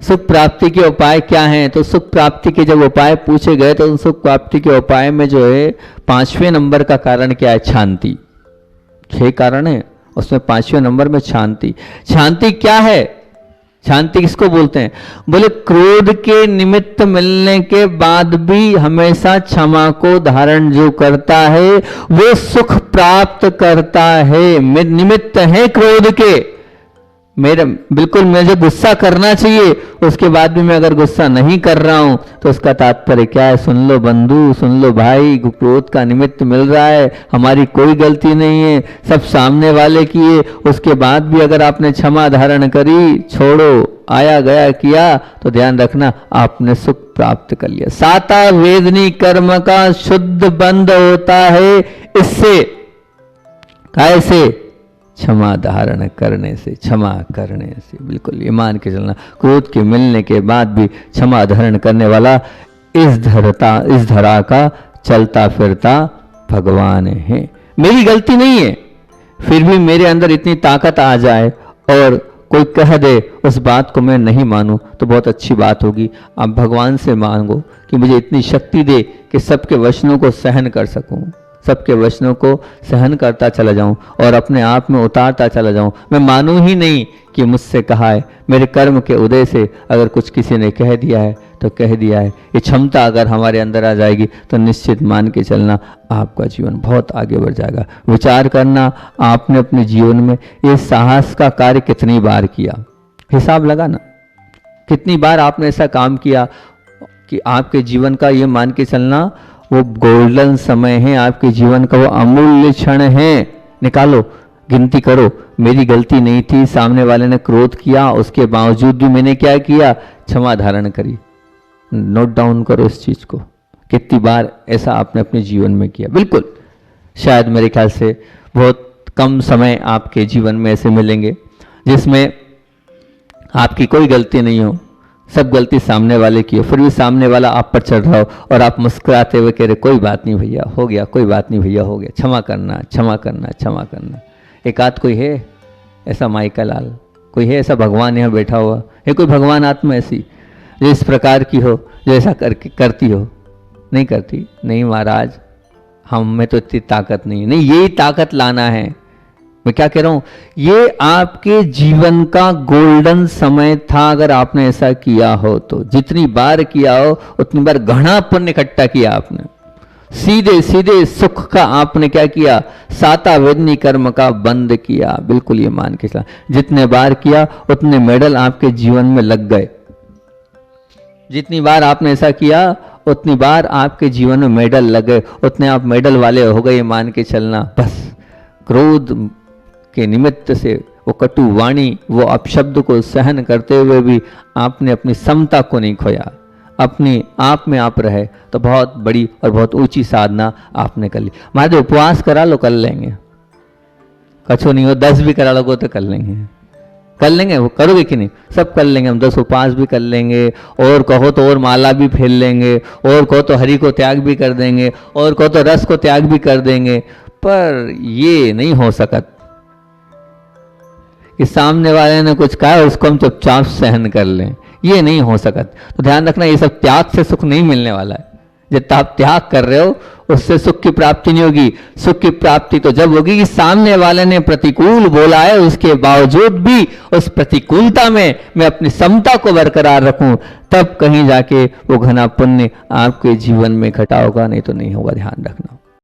सुख प्राप्ति के उपाय क्या हैं? तो सुख प्राप्ति के जब उपाय पूछे गए तो सुख प्राप्ति के उपाय में जो है 5वें नंबर का कारण क्या है? शांति। 6 कारण है, उसमें 5वें नंबर में शांति। शांति क्या है? शांति किसको बोलते हैं? बोले क्रोध के निमित्त मिलने के बाद भी हमेशा क्षमा को धारण जो करता है वो सुख प्राप्त करता है। निमित्त है क्रोध के, मेरे बिल्कुल मुझे गुस्सा करना चाहिए, उसके बाद भी मैं अगर गुस्सा नहीं कर रहा हूं तो उसका तात्पर्य क्या है? सुन लो बंधु, सुन लो भाई, क्रोध का निमित्त मिल रहा है, हमारी कोई गलती नहीं है, सब सामने वाले की है। उसके बाद भी अगर आपने क्षमा धारण करी, छोड़ो, आया गया किया, तो ध्यान रखना आपने सुख प्राप्त कर लिया। साता वेदनी कर्म का शुद्ध बंध होता है इससे। कैसे? क्षमा धारण करने से, क्षमा करने से। बिल्कुल ये मान के चलना, क्रोध के मिलने के बाद भी क्षमा धारण करने वाला इस धरा का चलता फिरता भगवान है। मेरी गलती नहीं है, फिर भी मेरे अंदर इतनी ताकत आ जाए और कोई कह दे उस बात को मैं नहीं मानूं तो बहुत अच्छी बात होगी। आप भगवान से मांगो कि मुझे इतनी शक्ति दे कि सबके वचनों को सहन कर सकूं, सबके वचनों को सहन करता चला जाऊं और अपने आप में उतारता चला जाऊं। मैं मानूं ही नहीं कि मुझसे कहा है। मेरे कर्म के उदय से अगर कुछ किसी ने कह दिया है तो कह दिया है। ये क्षमता अगर हमारे अंदर आ जाएगी तो निश्चित मान के चलना आपका जीवन बहुत आगे बढ़ जाएगा। विचार करना, आपने अपने जीवन में ये साहस का कार्य कितनी बार किया? हिसाब लगाना, कितनी बार आपने ऐसा काम किया कि आपके जीवन का ये मान के चलना वो गोल्डन समय है, आपके जीवन का वो अमूल्य क्षण है। निकालो, गिनती करो। मेरी गलती नहीं थी, सामने वाले ने क्रोध किया, उसके बावजूद भी मैंने क्या किया? क्षमा धारण करी। नोट डाउन करो इस चीज को, कितनी बार ऐसा आपने अपने जीवन में किया। बिल्कुल शायद मेरे ख्याल से बहुत कम समय आपके जीवन में ऐसे मिलेंगे जिसमें आपकी कोई गलती नहीं हो, सब गलती सामने वाले की हो, फिर भी सामने वाला आप पर चढ़ रहा हो और आप मुस्कुराते हुए कह रहे कोई बात नहीं भैया, हो गया, कोई बात नहीं भैया, हो गया, क्षमा करना, क्षमा करना, क्षमा करना। एक आध कोई है ऐसा माइका लाल, कोई है ऐसा भगवान यहाँ बैठा हुआ है, कोई भगवान आत्मा ऐसी जो इस प्रकार की हो, जो ऐसा करती हो? नहीं करती। नहीं महाराज, हम में तो इतनी ताकत नहीं है। नहीं, यही ताकत लाना है। मैं क्या कह रहा हूं, ये आपके जीवन का गोल्डन समय था। अगर आपने ऐसा किया हो तो जितनी बार किया हो उतनी बार घना पुण्य इकट्ठा किया आपने। सीधे सीधे सुख का आपने क्या किया? साता वेदनी कर्म का बंद किया। बिल्कुल ये मान के चला, जितने बार किया उतने मेडल आपके जीवन में लग गए। जितनी बार आपने ऐसा किया उतनी बार आपके जीवन में मेडल लग गए, उतने आप मेडल वाले हो गए। मान के चलना बस क्रोध के निमित्त से वो कटु वाणी, वो अपशब्द को सहन करते हुए भी आपने अपनी समता को नहीं खोया, अपने आप में आप रहे, तो बहुत बड़ी और बहुत ऊंची साधना आपने कर ली। महादेव उपवास करा लो, कर लेंगे। कछो नहीं हो, 10 भी करा लोगे तो कर लेंगे। कर लेंगे, वो करोगे कि नहीं? सब कर लेंगे हम। 10 उपवास भी कर लेंगे, और कहो तो और माला भी फेर लेंगे, और कहो तो हरि को त्याग भी कर देंगे, और कहो तो रस को त्याग भी कर देंगे। पर ये नहीं हो सकता कि सामने वाले ने कुछ कहा उसको हम चुपचाप सहन कर लें। ये नहीं हो सकता। तो ध्यान रखना, ये सब त्याग से सुख नहीं मिलने वाला है। जितना आप त्याग कर रहे हो उससे सुख की प्राप्ति नहीं होगी। सुख की प्राप्ति तो जब होगी कि सामने वाले ने प्रतिकूल बोला है, उसके बावजूद भी उस प्रतिकूलता में मैं अपनी समता को बरकरार रखूं, तब कहीं जाके वो घना पुण्य आपके जीवन में घटा होगा, नहीं तो नहीं होगा। ध्यान रखना।